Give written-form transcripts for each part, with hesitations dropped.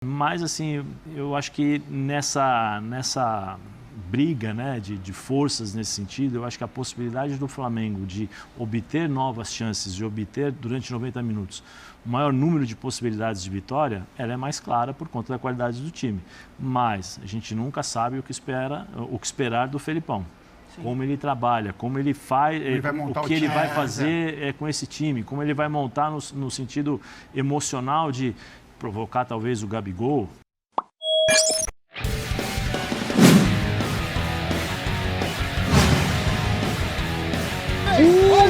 Mas, assim, eu acho que nessa briga, né, de forças nesse sentido, eu acho que a possibilidade do Flamengo de obter novas chances, de obter durante 90 minutos o maior número de possibilidades de vitória, ela é mais clara por conta da qualidade do time. Mas a gente nunca sabe o que esperar do Felipão. Sim. Como ele trabalha, como ele faz, o que ele vai fazer com esse time, como ele vai montar no sentido emocional de provocar talvez o Gabigol.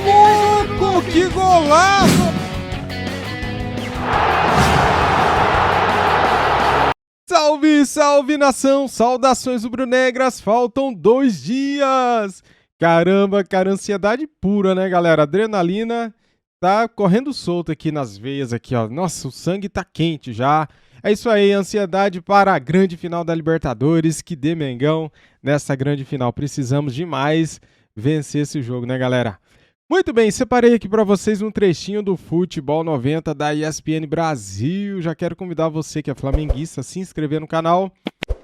Louco, que golaço! Salve, salve nação! Saudações rubro-negras! Faltam 2 dias! Caramba, cara, ansiedade pura, né, galera? Adrenalina tá correndo solto aqui nas veias aqui, ó. Nossa, o sangue tá quente já. É isso aí, ansiedade para a grande final da Libertadores, que dê Mengão nessa grande final. Precisamos demais vencer esse jogo, né, galera? Muito bem, separei aqui para vocês um trechinho do Futebol 90 da ESPN Brasil. Já quero convidar você que é flamenguista a se inscrever no canal.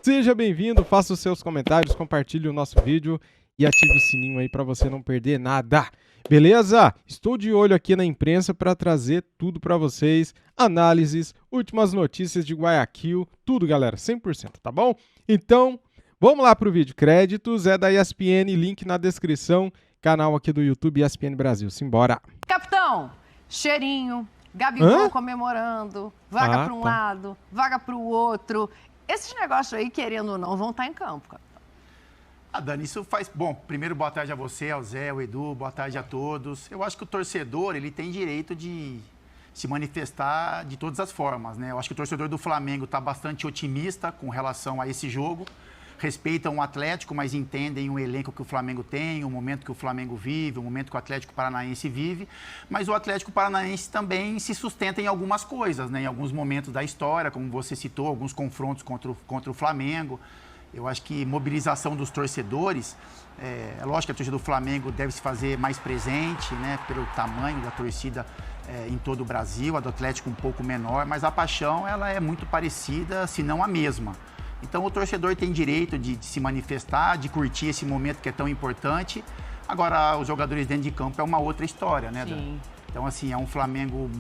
Seja bem-vindo, faça os seus comentários, compartilhe o nosso vídeo e ative o sininho aí para você não perder nada. Beleza? Estou de olho aqui na imprensa para trazer tudo para vocês. Análises, últimas notícias de Guayaquil, tudo, galera, 100%, tá bom? Então, vamos lá pro vídeo. Créditos é da ESPN, link na descrição. Canal aqui do YouTube ESPN Brasil. Simbora. Capitão, cheirinho, Gabigol comemorando, vaga para um lado, vaga para o outro. Esses negócios aí, querendo ou não, vão estar em campo, capitão. Dani, isso faz... Bom, primeiro, boa tarde a você, ao Zé, ao Edu, boa tarde a todos. Eu acho que o torcedor, ele tem direito de se manifestar de todas as formas, né? Eu acho que o torcedor do Flamengo está bastante otimista com relação a esse jogo. Respeitam o Atlético, mas entendem o elenco que o Flamengo tem, o momento que o Flamengo vive, o momento que o Atlético Paranaense vive. Mas o Atlético Paranaense também se sustenta em algumas coisas, né? Em alguns momentos da história, como você citou, alguns confrontos contra o Flamengo. Eu acho que mobilização dos torcedores, é lógico que a torcida do Flamengo deve se fazer mais presente, né? Pelo tamanho da torcida em todo o Brasil, a do Atlético um pouco menor, mas a paixão ela é muito parecida, se não a mesma. Então, o torcedor tem direito de se manifestar, de curtir esse momento que é tão importante. Agora, os jogadores dentro de campo é uma outra história, né, Dan? Então, assim, é um Flamengo,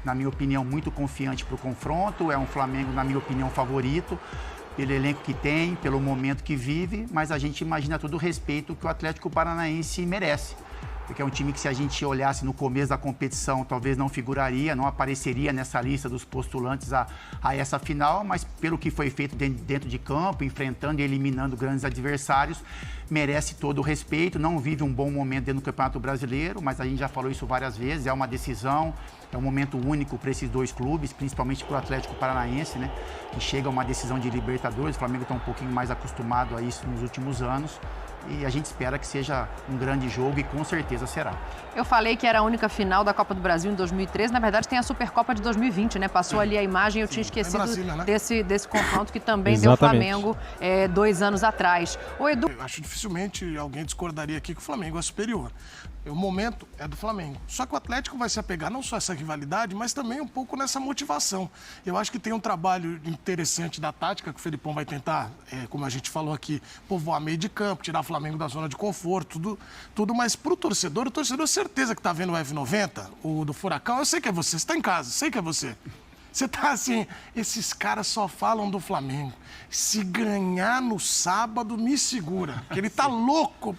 na minha opinião, muito confiante para o confronto. É um Flamengo, na minha opinião, favorito, pelo elenco que tem, pelo momento que vive. Mas a gente imagina todo o respeito que o Atlético Paranaense merece. Porque é um time que, se a gente olhasse no começo da competição, talvez não figuraria, não apareceria nessa lista dos postulantes a essa final, mas pelo que foi feito dentro de campo, enfrentando e eliminando grandes adversários, merece todo o respeito. Não vive um bom momento dentro do Campeonato Brasileiro, mas a gente já falou isso várias vezes, é uma decisão, é um momento único para esses dois clubes, principalmente para o Atlético Paranaense, né, que chega a uma decisão de Libertadores. O Flamengo está um pouquinho mais acostumado a isso nos últimos anos. E a gente espera que seja um grande jogo e com certeza será. Eu falei que era a única final da Copa do Brasil em 2013. Na verdade, tem a Supercopa de 2020, né? Passou ali a imagem, eu tinha esquecido Brasília, né? desse confronto que também deu Flamengo 2 anos atrás. O Edu... Eu acho dificilmente alguém discordaria aqui que o Flamengo é superior. O momento é do Flamengo. Só que o Atlético vai se apegar não só a essa rivalidade, mas também um pouco nessa motivação. Eu acho que tem um trabalho interessante da tática que o Felipão vai tentar, como a gente falou aqui, povoar meio de campo, tirar o Flamengo da zona de conforto, tudo. Mas pro torcedor, o torcedor certeza que tá vendo o F90, o do Furacão, eu sei que é você tá em casa, sei que é você. Você tá assim, esses caras só falam do Flamengo. Se ganhar no sábado, me segura. Ele tá louco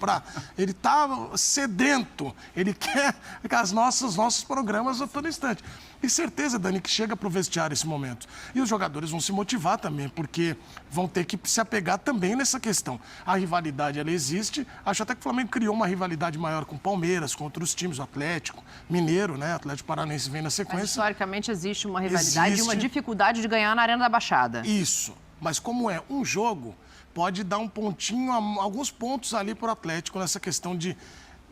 ele tá sedento. Ele quer os nossos programas a todo instante. E certeza, Dani, que chega pro vestiário esse momento. E os jogadores vão se motivar também, porque vão ter que se apegar também nessa questão. A rivalidade, ela existe. Acho até que o Flamengo criou uma rivalidade maior com o Palmeiras, com outros times, o Atlético Mineiro, né? O Atlético Paranaense vem na sequência. Mas, historicamente, existe uma rivalidade e uma dificuldade de ganhar na Arena da Baixada. Isso. Mas como é um jogo, pode dar um pontinho, alguns pontos ali para o Atlético nessa questão de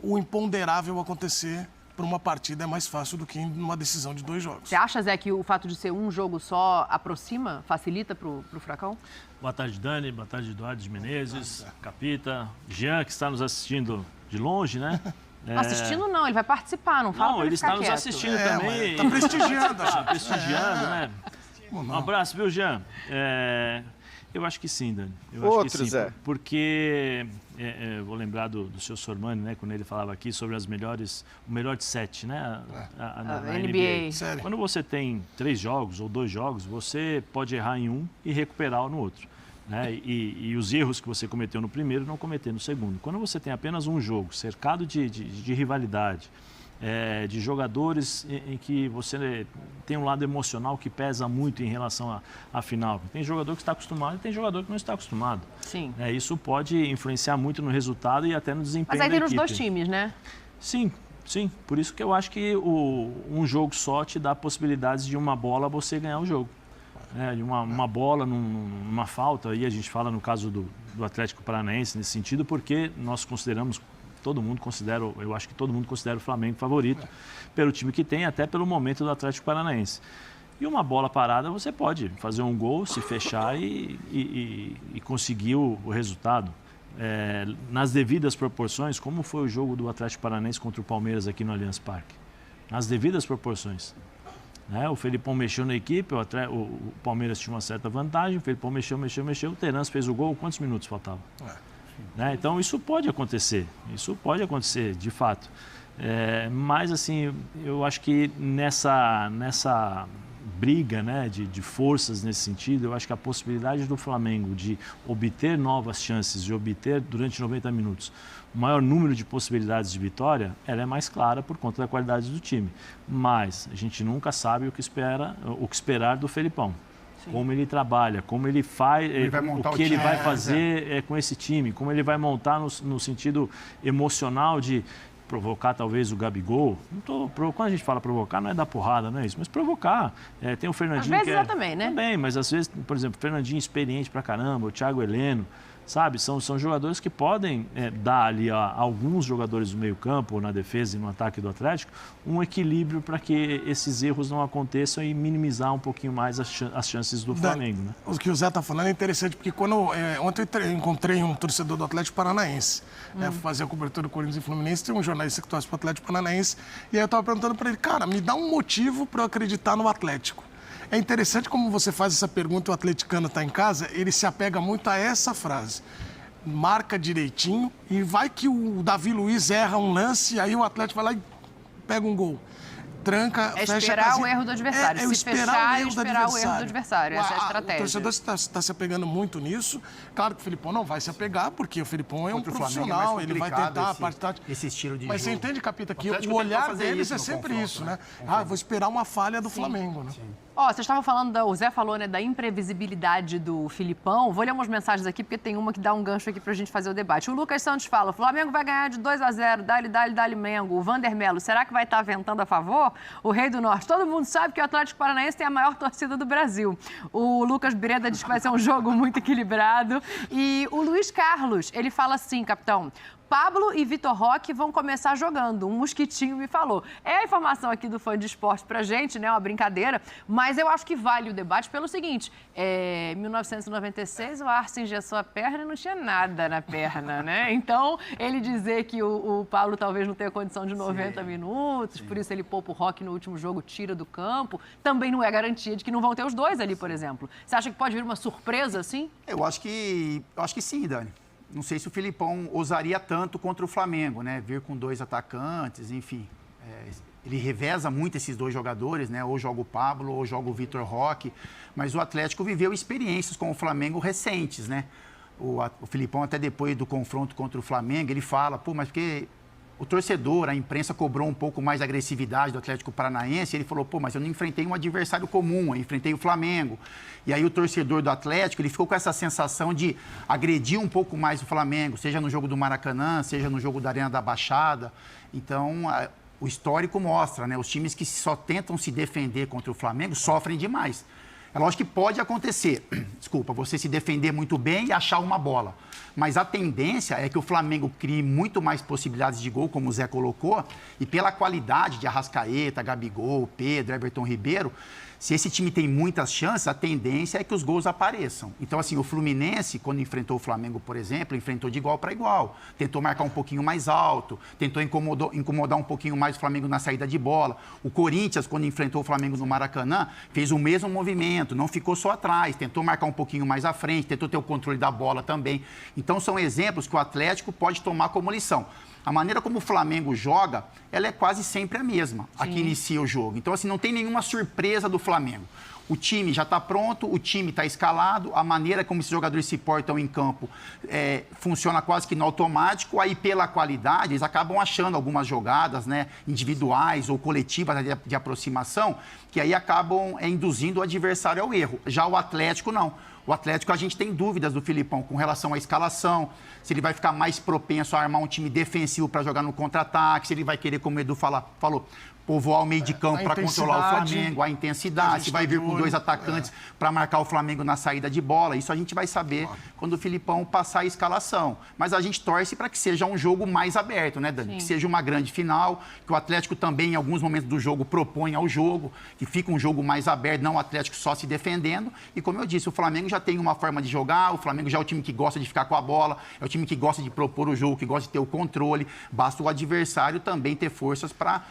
o imponderável acontecer para uma partida é mais fácil do que numa decisão de 2 jogos. Você acha, Zé, que o fato de ser um jogo só aproxima, facilita para o Furacão? Boa tarde, Dani. Boa tarde, Eduardo de Menezes, Capita, Jean, que está nos assistindo de longe, né? Assistindo não, ele vai participar, não fala. Não, ele está nos assistindo também. Está prestigiando, Está prestigiando, né? Um abraço, viu, Jean? Eu acho que sim, Dani. Outro, Zé. Porque vou lembrar do seu Sormani, né, quando ele falava aqui sobre o melhor de 7, né? Na NBA. Sério? Quando você tem 3 jogos ou 2 jogos, você pode errar em um e recuperar no outro. Né? E os erros que você cometeu no primeiro, não cometer no segundo. Quando você tem apenas um jogo, cercado de rivalidade, de jogadores em que você tem um lado emocional que pesa muito em relação à final. Tem jogador que está acostumado e tem jogador que não está acostumado. Sim. Isso pode influenciar muito no resultado e até no desempenho da equipe. Mas aí tem nos 2 times, né? Sim. Por isso que eu acho que um jogo só te dá possibilidades de uma bola você ganhar o jogo. Uma bola numa falta, aí a gente fala no caso do Atlético Paranaense nesse sentido, porque nós consideramos, eu acho que todo mundo considera o Flamengo favorito pelo time que tem, até pelo momento do Atlético Paranaense. E uma bola parada, você pode fazer um gol, se fechar e conseguir o resultado. Nas devidas proporções, como foi o jogo do Atlético Paranaense contra o Palmeiras aqui no Allianz Parque. Nas devidas proporções. O Felipão mexeu na equipe, o Palmeiras tinha uma certa vantagem, o Felipão mexeu, o Terence fez o gol, quantos minutos faltavam? Então isso pode acontecer, de fato. Mas assim, eu acho que nessa briga, né, de forças nesse sentido, eu acho que a possibilidade do Flamengo de obter novas chances, de obter durante 90 minutos o maior número de possibilidades de vitória, ela é mais clara por conta da qualidade do time. Mas a gente nunca sabe o que esperar do Felipão. Sim. Como ele trabalha, como ele faz, o que ele vai fazer com esse time, como ele vai montar no sentido emocional de provocar talvez o Gabigol. Quando a gente fala provocar, não é dar porrada, não é isso, mas provocar. Tem o Fernandinho às vezes também, né? Também, mas às vezes, por exemplo, o Fernandinho experiente pra caramba, o Thiago Heleno, sabe? São jogadores que podem dar ali a alguns jogadores do meio campo, ou na defesa e no ataque do Atlético, um equilíbrio para que esses erros não aconteçam e minimizar um pouquinho mais as chances do Flamengo. Né? O que o Zé está falando é interessante, porque ontem eu encontrei um torcedor do Atlético Paranaense, fazer a cobertura do Corinthians e Fluminense, tem um jornalista que torce para o Atlético Paranaense, e aí eu estava perguntando para ele, cara, me dá um motivo para eu acreditar no Atlético. É interessante como você faz essa pergunta, o atleticano está em casa, ele se apega muito a essa frase. Marca direitinho e vai que o Davi Luiz erra um lance, e aí o Atlético vai lá e pega um gol. Tranca, fecha esperar o erro do adversário. Se fechar, esperar o erro do adversário. Essa é a estratégia. O torcedor está se apegando muito nisso. Claro que o Felipão não vai se apegar, porque o Felipão é um profissional, ele vai tentar a parte tática. Esse estilo de Mas jogo. você entende, Capita, que o olhar deles é sempre isso, né? Vou esperar uma falha do Flamengo, né? Vocês estavam falando, o Zé falou, né, da imprevisibilidade do Filipão. Vou ler umas mensagens aqui, porque tem uma que dá um gancho aqui pra gente fazer o debate. O Lucas Santos fala, o Flamengo vai ganhar de 2-0, dá-lhe Mengo. O Vander Melo, será que vai estar ventando a favor? O Rei do Norte, todo mundo sabe que o Atlético Paranaense tem a maior torcida do Brasil. O Lucas Breda diz que vai ser um jogo muito equilibrado. E o Luiz Carlos, ele fala assim, capitão, Pablo e Vitor Roque vão começar jogando. Um mosquitinho me falou. É a informação aqui do Fã de Esporte pra gente, né? Uma brincadeira. Mas eu acho que vale o debate pelo seguinte. Em 1996, o Arce engessou a perna e não tinha nada na perna, né? Então, ele dizer que o Pablo talvez não tenha condição de 90 minutos, por isso ele poupa o Roque no último jogo, tira do campo, também não é garantia de que não vão ter os dois ali, por exemplo. Você acha que pode vir uma surpresa assim? Eu acho que sim, Dani. Não sei se o Filipão ousaria tanto contra o Flamengo, né? Vir com 2 atacantes, enfim. Ele reveza muito esses 2 jogadores, né? Ou joga o Pablo, ou joga o Vitor Roque. Mas o Atlético viveu experiências com o Flamengo recentes, né? O Filipão, até depois do confronto contra o Flamengo, ele fala, mas porque o torcedor, a imprensa cobrou um pouco mais de agressividade do Atlético Paranaense. Ele falou, mas eu não enfrentei um adversário comum, eu enfrentei o Flamengo. E aí o torcedor do Atlético, ele ficou com essa sensação de agredir um pouco mais o Flamengo, seja no jogo do Maracanã, seja no jogo da Arena da Baixada. Então, o histórico mostra, né? Os times que só tentam se defender contra o Flamengo sofrem demais. É lógico que pode acontecer, você se defender muito bem e achar uma bola. Mas a tendência é que o Flamengo crie muito mais possibilidades de gol, como o Zé colocou, e pela qualidade de Arrascaeta, Gabigol, Pedro, Everton Ribeiro, Se esse time tem muitas chances, a tendência é que os gols apareçam. Então, assim, o Fluminense, quando enfrentou o Flamengo, por exemplo, enfrentou de igual para igual. Tentou marcar um pouquinho mais alto, tentou incomodar um pouquinho mais o Flamengo na saída de bola. O Corinthians, quando enfrentou o Flamengo no Maracanã, fez o mesmo movimento, não ficou só atrás, tentou marcar um pouquinho mais à frente, tentou ter o controle da bola também. Então, são exemplos que o Atlético pode tomar como lição. A maneira como o Flamengo joga, ela é quase sempre a mesma, a que inicia o jogo. Então, assim, não tem nenhuma surpresa do Flamengo. O time já está pronto, o time está escalado, a maneira como esses jogadores se portam em campo funciona quase que no automático. Aí, pela qualidade, eles acabam achando algumas jogadas, né, individuais ou coletivas de aproximação, que aí acabam induzindo o adversário ao erro. Já o Atlético, não. O Atlético, a gente tem dúvidas do Filipão com relação à escalação, se ele vai ficar mais propenso a armar um time defensivo para jogar no contra-ataque, se ele vai querer, como o Edu falou, povoar o meio de campo para controlar o Flamengo, a intensidade, se vai vir com 2 atacantes para marcar o Flamengo na saída de bola. Isso a gente vai saber quando o Filipão passar a escalação. Mas a gente torce para que seja um jogo mais aberto, né, Dani? Sim. Que seja uma grande final, que o Atlético também, em alguns momentos do jogo, proponha ao jogo, que fique um jogo mais aberto, não o Atlético só se defendendo. E como eu disse, o Flamengo já tem uma forma de jogar, o Flamengo já é o time que gosta de ficar com a bola, é o time que gosta de propor o jogo, que gosta de ter o controle. Basta o adversário também ter forças para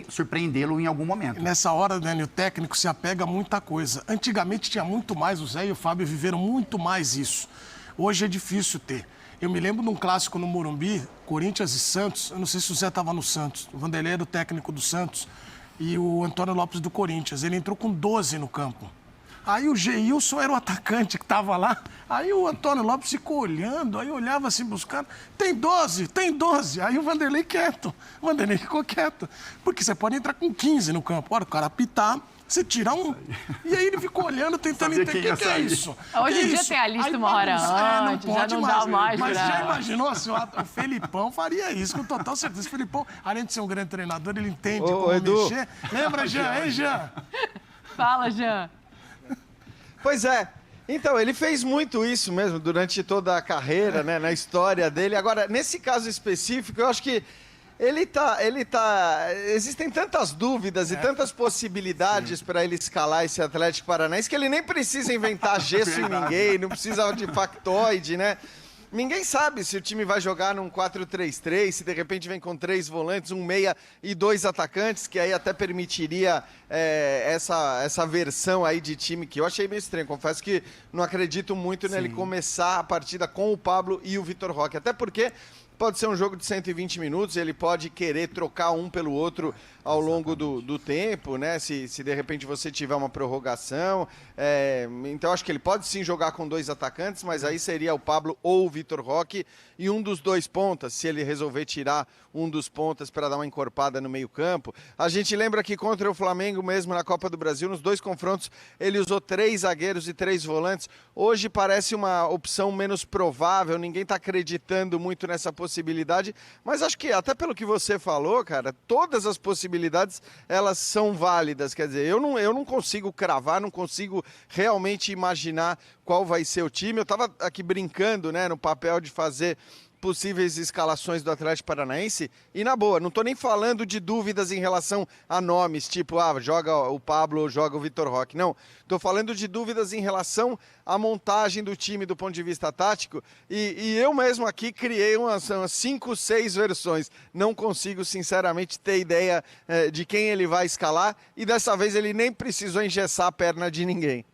surpreendê-lo em algum momento. Nessa hora, Dani, o técnico se apega a muita coisa. Antigamente tinha muito mais, o Zé e o Fábio viveram muito mais isso. Hoje é difícil ter. Eu me lembro de um clássico no Morumbi, Corinthians e Santos. Eu não sei se o Zé estava no Santos. O Vanderlei era o técnico do Santos e o Antônio Lopes do Corinthians. Ele entrou com 12 no campo. Aí o Geilson era o atacante que estava lá. Aí o Antônio Lopes ficou olhando, aí olhava assim buscando. Tem 12, tem 12. Aí o Vanderlei quieto. O Vanderlei ficou quieto. Porque você pode entrar com 15 no campo. Olha, o cara apitar, você tira um. E aí ele ficou olhando, tentando entender o que é isso. Hoje em dia tem a lista uma hora antes, já não dá mais. Mas já imaginou se o Felipão faria isso, com total certeza. O Felipão, além de ser um grande treinador, ele entende como mexer. Lembra, Jean? Hein, Jean? Fala, Jean. Pois é. Então, ele fez muito isso mesmo durante toda a carreira, né, na história dele. Agora, nesse caso específico, eu acho que existem tantas dúvidas e tantas possibilidades para ele escalar esse Atlético Paranaense que ele nem precisa inventar gesso em ninguém, não precisa de factoide, né? Ninguém sabe se o time vai jogar num 4-3-3, se de repente vem com 3 volantes, um meia e 2 atacantes, que aí até permitiria essa versão aí de time que eu achei meio estranho. Confesso que não acredito muito nele começar a partida com o Pablo e o Vitor Roque, até porque pode ser um jogo de 120 minutos, ele pode querer trocar um pelo outro ao longo do tempo, né? Se de repente você tiver uma prorrogação. Então acho que ele pode sim jogar com 2 atacantes, mas aí seria o Pablo ou o Vitor Roque e um dos 2 pontas, se ele resolver tirar um dos pontas para dar uma encorpada no meio-campo. A gente lembra que contra o Flamengo mesmo na Copa do Brasil, nos 2 confrontos, ele usou 3 zagueiros e 3 volantes. Hoje parece uma opção menos provável, ninguém está acreditando muito nessa possibilidade, mas acho que até pelo que você falou, cara, todas as possibilidades elas são válidas. Quer dizer, eu não consigo cravar, não consigo realmente imaginar qual vai ser o time. Eu estava aqui brincando, né, no papel de fazer possíveis escalações do Atlético Paranaense e na boa, não estou nem falando de dúvidas em relação a nomes, tipo, joga o Pablo ou joga o Vitor Roque, não, estou falando de dúvidas em relação à montagem do time do ponto de vista tático e eu mesmo aqui criei umas 5, 6 versões, não consigo sinceramente ter ideia de quem ele vai escalar e dessa vez ele nem precisou engessar a perna de ninguém.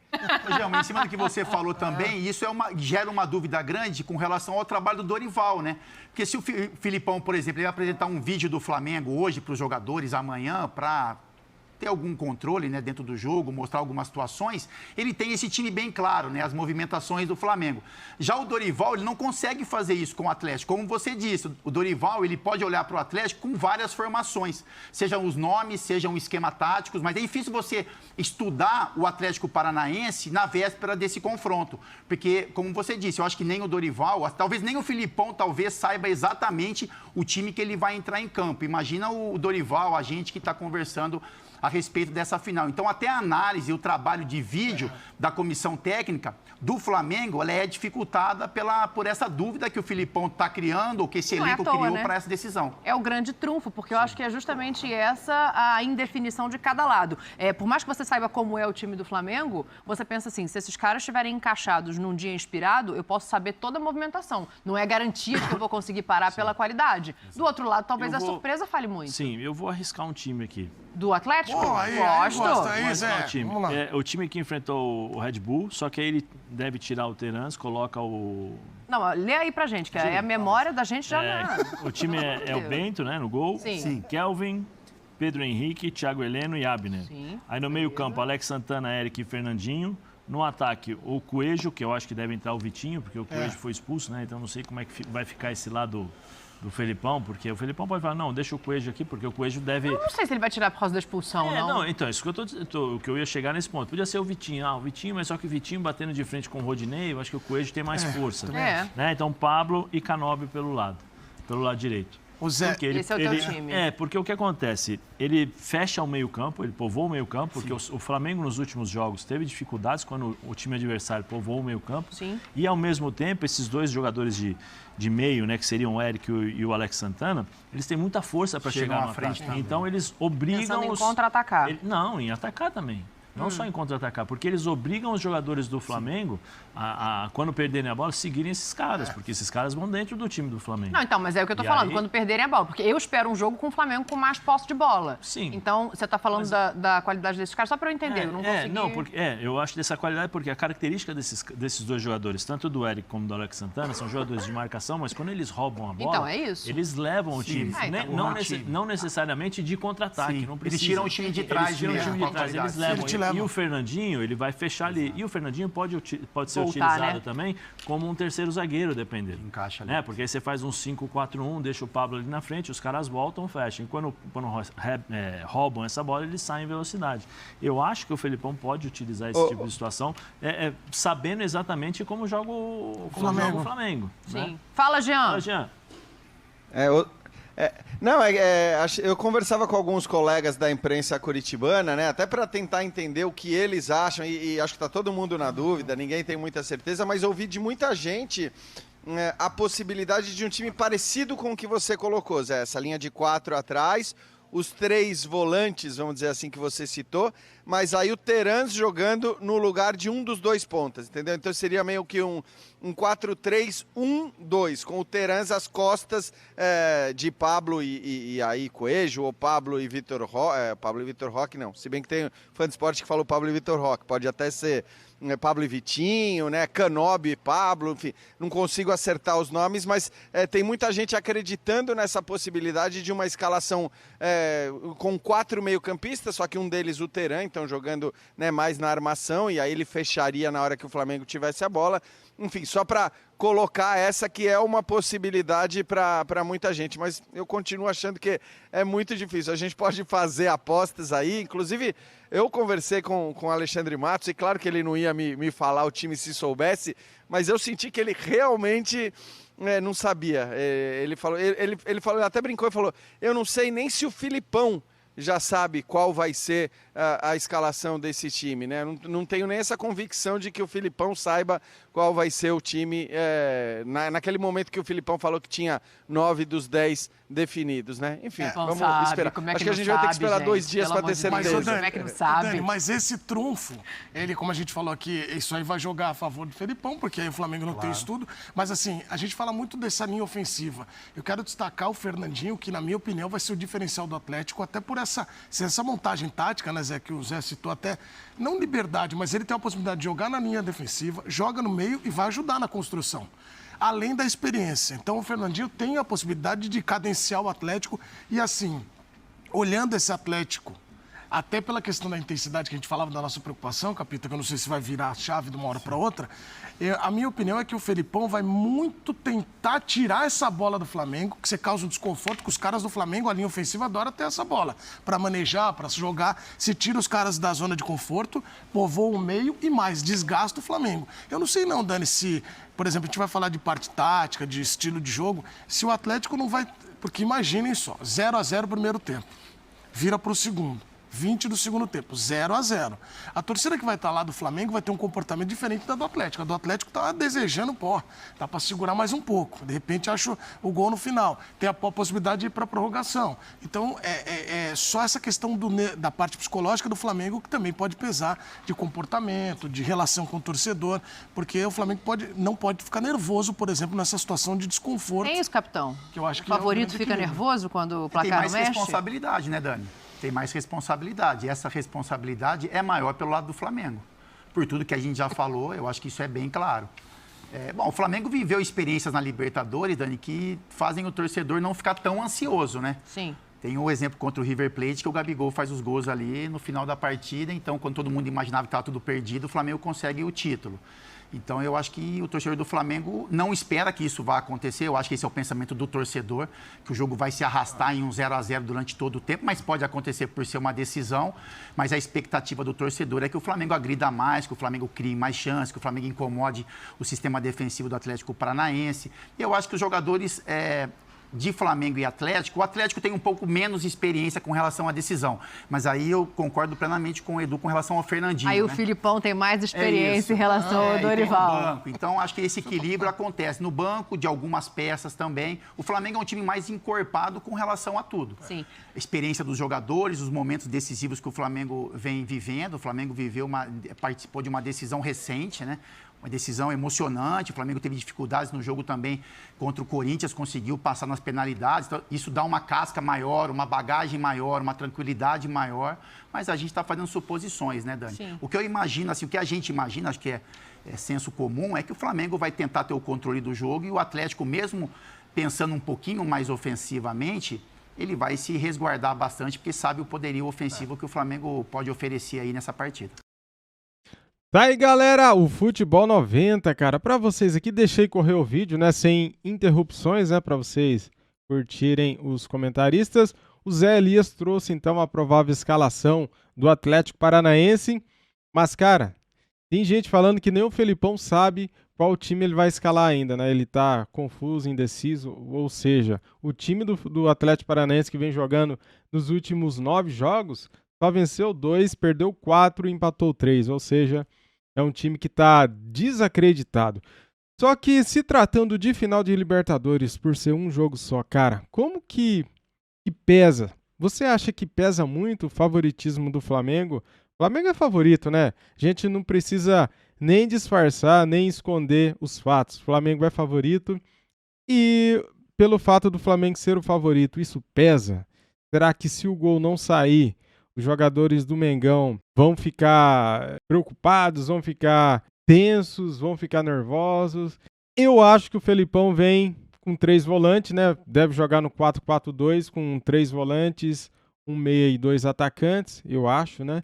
Jean, em cima do que você falou também, isso gera uma dúvida grande com relação ao trabalho do Dorival, né? Porque se o Filipão, por exemplo, ele vai apresentar um vídeo do Flamengo hoje para os jogadores amanhã para ter algum controle, né, dentro do jogo, mostrar algumas situações, ele tem esse time bem claro, né, as movimentações do Flamengo. Já o Dorival, ele não consegue fazer isso com o Atlético. Como você disse, o Dorival, ele pode olhar para o Atlético com várias formações, sejam os nomes, sejam esquema táticos, mas é difícil você estudar o Atlético Paranaense na véspera desse confronto, porque, como você disse, eu acho que nem o Dorival, talvez nem o Filipão, talvez saiba exatamente o time que ele vai entrar em campo. Imagina o Dorival, a gente que está conversando a respeito dessa final. Então, até a análise e o trabalho de vídeo da comissão técnica do Flamengo, ela é dificultada por essa dúvida que o Filipão está criando, ou que esse elenco criou para essa decisão. É o grande trunfo, porque eu acho que é justamente essa a indefinição de cada lado. Por mais que você saiba como é o time do Flamengo, você pensa assim, se esses caras estiverem encaixados num dia inspirado, eu posso saber toda a movimentação. Não é garantia que eu vou conseguir parar pela qualidade. Do outro lado, talvez a surpresa fale muito. Sim, eu vou arriscar um time aqui. Do Atlético? Gosto. O time que enfrentou o Red Bull, só que aí ele deve tirar o Terans, coloca o... Não, lê aí pra gente, que é a memória da gente já... O time é o Bento, né, no gol. Sim. Kelvin, Pedro Henrique, Thiago Heleno e Abner. Sim. Aí no meio campo, Alex Santana, Eric e Fernandinho. No ataque, o Coelho, que eu acho que deve entrar o Vitinho, porque o Coelho foi expulso, né? Então não sei como é que vai ficar esse lado do Felipão, porque o Felipão pode falar, não, deixa o Coelho aqui, porque o Coelho deve... Eu não sei se ele vai tirar por causa da expulsão, não. Então, isso que o que eu ia chegar nesse ponto. Podia ser o Vitinho, mas só que o Vitinho batendo de frente com o Rodinei, eu acho que o Coelho tem mais força. Né? Então, Pablo e Canóbio pelo lado direito. O Zé, esse é o teu time. Porque o que acontece? Ele fecha o meio-campo, ele povoa o meio-campo, porque o Flamengo nos últimos jogos teve dificuldades quando o time adversário povoou o meio-campo. E ao mesmo tempo, esses dois jogadores de meio, né, que seriam o Eric e o Alex Santana, eles têm muita força para chegar na frente. Então eles obrigam Pensando em contra-atacar. Não, em atacar também. Não só em contra-atacar, porque eles obrigam os jogadores do Flamengo a quando perderem a bola, seguirem esses caras, porque esses caras vão dentro do time do Flamengo. Não, então, mas é o que eu tô falando, quando perderem a bola, porque eu espero um jogo com o Flamengo com mais posse de bola. Sim. Então, você tá falando da qualidade desses caras, só para eu entender, eu não consegui... Eu acho dessa qualidade, porque a característica desses dois jogadores, tanto do Eric como do Alex Santana, são jogadores de marcação, mas quando eles roubam a bola, então, é isso. Eles levam o time. Não necessariamente de contra-ataque, não precisa. Eles tiram o time de trás, eles levam. E o Fernandinho, ele vai fechar ali. E o Fernandinho pode ser utilizado também como um terceiro zagueiro, dependendo. Encaixa ali. Né? Porque aí você faz um 5-4-1, deixa o Pablo ali na frente, os caras voltam, fecham. E quando roubam essa bola, eles saem em velocidade. Eu acho que o Felipão pode utilizar esse tipo de situação, sabendo exatamente como joga o Flamengo. Sim. Né? Fala, Jean. Eu conversava com alguns colegas da imprensa curitibana, né, até para tentar entender o que eles acham, e acho que está todo mundo na dúvida, ninguém tem muita certeza, mas ouvi de muita gente a possibilidade de um time parecido com o que você colocou, Zé, essa linha de 4 atrás, os 3 volantes, vamos dizer assim, que você citou, mas aí o Terans jogando no lugar de um dos 2 pontas, entendeu? Então seria meio que um 4-3-1-2, com o Terans às costas de Pablo e aí Coelho, ou Pablo e Vitor Roque, Pablo e Vitor Roque não, se bem que tem fã de esporte que falou Pablo e Vitor Roque, pode até ser Pablo e Vitinho, né? Canóbio e Pablo, enfim, não consigo acertar os nomes, mas tem muita gente acreditando nessa possibilidade de uma escalação com 4 meio-campistas, só que um deles o Teran, então jogando, né, mais na armação, e aí ele fecharia na hora que o Flamengo tivesse a bola. Enfim, só para colocar essa que é uma possibilidade para muita gente, mas eu continuo achando que é muito difícil. A gente pode fazer apostas aí, inclusive eu conversei com o Alexandre Matos, e claro que ele não ia me falar o time se soubesse, mas eu senti que ele realmente não sabia. Ele falou, ele até brincou e falou, eu não sei nem se o Filipão já sabe qual vai ser a escalação desse time, né? Não tenho nem essa convicção de que o Filipão saiba qual vai ser o time naquele momento que o Filipão falou que tinha 9 dos 10 definidos, né? Enfim, vamos esperar. Acho que a gente vai ter que esperar 2 dias para ter certeza. Como é que não sabe? Dani, mas esse trunfo, ele, como a gente falou aqui, isso aí vai jogar a favor do Felipão, porque aí o Flamengo não tem estudo. Mas assim, a gente fala muito dessa linha ofensiva. Eu quero destacar o Fernandinho, que na minha opinião vai ser o diferencial do Atlético, até por essa montagem tática, né, Zé, que o Zé citou até, não liberdade, mas ele tem a possibilidade de jogar na linha defensiva, joga no meio e vai ajudar na construção, além da experiência. Então o Fernandinho tem a possibilidade de cadenciar o Atlético e assim, olhando esse Atlético, até pela questão da intensidade que a gente falava da nossa preocupação, Capita, que eu não sei se vai virar a chave de uma hora para outra, a minha opinião é que o Felipão vai muito tentar tirar essa bola do Flamengo, que você causa um desconforto, que os caras do Flamengo, a linha ofensiva, adora ter essa bola, para manejar, para jogar, se tira os caras da zona de conforto, povoa o meio e mais, desgasta o Flamengo. Eu não sei não, Dani, se, por exemplo, a gente vai falar de parte tática, de estilo de jogo, se o Atlético não vai, porque imaginem só, 0-0 primeiro tempo, vira para o segundo. 20 do segundo tempo, 0-0. A torcida que vai estar lá do Flamengo vai ter um comportamento diferente da do Atlético. A do Atlético está desejando pó, tá para segurar mais um pouco. De repente acha o gol no final. Tem a possibilidade de ir para a prorrogação. Então é só essa questão da parte psicológica do Flamengo que também pode pesar de comportamento, de relação com o torcedor, porque o Flamengo não pode ficar nervoso, por exemplo, nessa situação de desconforto. É isso, capitão. Que eu acho que o favorito fica nervoso quando o placar não mexe? Tem mais responsabilidade, né, Dani? Tem mais responsabilidade. E essa responsabilidade é maior pelo lado do Flamengo. Por tudo que a gente já falou, eu acho que isso é bem claro. Bom, o Flamengo viveu experiências na Libertadores, Dani, que fazem o torcedor não ficar tão ansioso, né? Sim. Tem o exemplo contra o River Plate, que o Gabigol faz os gols ali no final da partida. Então, quando todo mundo imaginava que estava tudo perdido, o Flamengo consegue o título. Então, eu acho que o torcedor do Flamengo não espera que isso vá acontecer. Eu acho que esse é o pensamento do torcedor, que o jogo vai se arrastar em um 0-0 durante todo o tempo, mas pode acontecer por ser uma decisão. Mas a expectativa do torcedor é que o Flamengo agrida mais, que o Flamengo crie mais chances, que o Flamengo incomode o sistema defensivo do Atlético Paranaense. E eu acho que os jogadores de Flamengo e Atlético, o Atlético tem um pouco menos experiência com relação à decisão. Mas aí eu concordo plenamente com o Edu com relação ao Fernandinho. Aí o Filipão tem mais experiência em relação ao Dorival. Então, acho que esse equilíbrio acontece no banco, de algumas peças também. O Flamengo é um time mais encorpado com relação a tudo. Sim. A experiência dos jogadores, os momentos decisivos que o Flamengo vem vivendo. O Flamengo participou de uma decisão recente, né? Uma decisão emocionante. O Flamengo teve dificuldades no jogo também contra o Corinthians, conseguiu passar nas penalidades. Então, isso dá uma casca maior, uma bagagem maior, uma tranquilidade maior. Mas a gente está fazendo suposições, né, Dani? Sim. O que eu imagino, assim, o que a gente imagina, acho que é senso comum, é que o Flamengo vai tentar ter o controle do jogo e o Atlético, mesmo pensando um pouquinho mais ofensivamente, ele vai se resguardar bastante, porque sabe o poderio ofensivo que o Flamengo pode oferecer aí nessa partida. Tá aí, galera, o Futebol 90, cara, pra vocês aqui, deixei correr o vídeo, né, sem interrupções, né, pra vocês curtirem os comentaristas. O Zé Elias trouxe, então, a provável escalação do Atlético Paranaense, mas, cara, tem gente falando que nem o Felipão sabe qual time ele vai escalar ainda, né, ele tá confuso, indeciso, ou seja, o time do Atlético Paranaense que vem jogando nos últimos 9 jogos, só venceu 2, perdeu 4 e empatou 3, ou seja, é um time que está desacreditado. Só que se tratando de final de Libertadores por ser um jogo só, cara, como que pesa? Você acha que pesa muito o favoritismo do Flamengo? O Flamengo é favorito, né? A gente não precisa nem disfarçar, nem esconder os fatos. O Flamengo é favorito e pelo fato do Flamengo ser o favorito, isso pesa? Será que se o gol não sair, os jogadores do Mengão vão ficar preocupados, vão ficar tensos, vão ficar nervosos? Eu acho que o Felipão vem com 3 volantes, né? Deve jogar no 4-4-2 com 3 volantes, um meia e 2 atacantes, eu acho, né?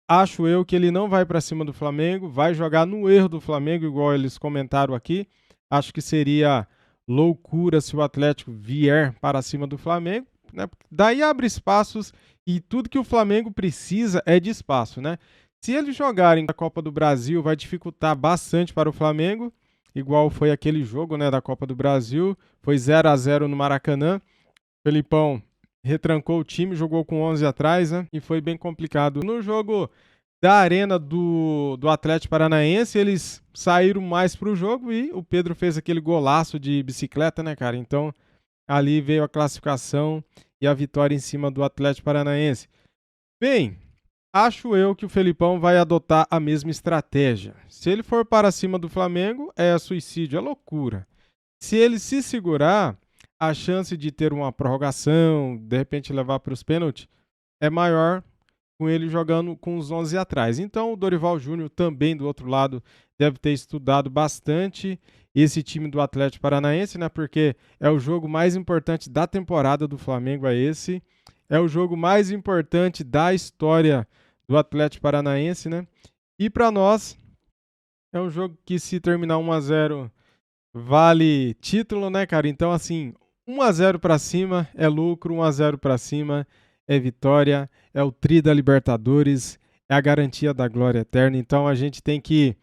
Acho eu que ele não vai para cima do Flamengo, vai jogar no erro do Flamengo, igual eles comentaram aqui. Acho que seria loucura se o Atlético vier para cima do Flamengo, né? Daí abre espaços e tudo que o Flamengo precisa é de espaço, né? Se eles jogarem a Copa do Brasil, vai dificultar bastante para o Flamengo, igual foi aquele jogo, né, da Copa do Brasil, foi 0-0 no Maracanã. O Felipão retrancou o time, jogou com 11 atrás, né, e foi bem complicado. No jogo da Arena do Atlético Paranaense, eles saíram mais para o jogo e o Pedro fez aquele golaço de bicicleta, né, cara? Então, ali veio a classificação e a vitória em cima do Atlético Paranaense. Bem, acho eu que o Felipão vai adotar a mesma estratégia. Se ele for para cima do Flamengo, é suicídio, é loucura. Se ele se segurar, a chance de ter uma prorrogação, de repente levar para os pênaltis, é maior com ele jogando com os 11 atrás. Então o Dorival Júnior também do outro lado deve ter estudado bastante esse time do Atlético Paranaense, né? Porque é o jogo mais importante da temporada do Flamengo, é esse. É o jogo mais importante da história do Atlético Paranaense, né? E para nós, é um jogo que se terminar 1-0 vale título, né, cara? Então, assim, 1-0 para cima é lucro, 1-0 para cima é vitória, é o tri da Libertadores, é a garantia da glória eterna. Então, a gente tem que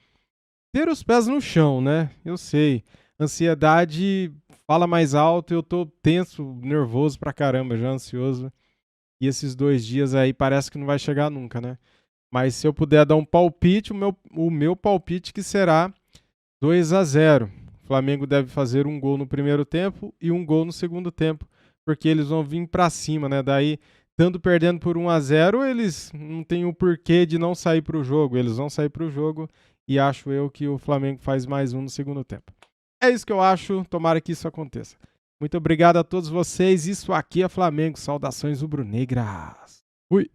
ter os pés no chão, né? Eu sei, ansiedade fala mais alto, eu tô tenso, nervoso pra caramba, já ansioso. E esses 2 dias aí parece que não vai chegar nunca, né? Mas se eu puder dar um palpite, o meu palpite que será 2-0. O Flamengo deve fazer um gol no primeiro tempo e um gol no segundo tempo, porque eles vão vir para cima, né? Daí, estando perdendo por 1-0, eles não têm o porquê de não sair para o jogo. Eles vão sair para o jogo e acho eu que o Flamengo faz mais um no segundo tempo. É isso que eu acho, tomara que isso aconteça. Muito obrigado a todos vocês. Isso aqui é Flamengo. Saudações rubro-negras. Fui!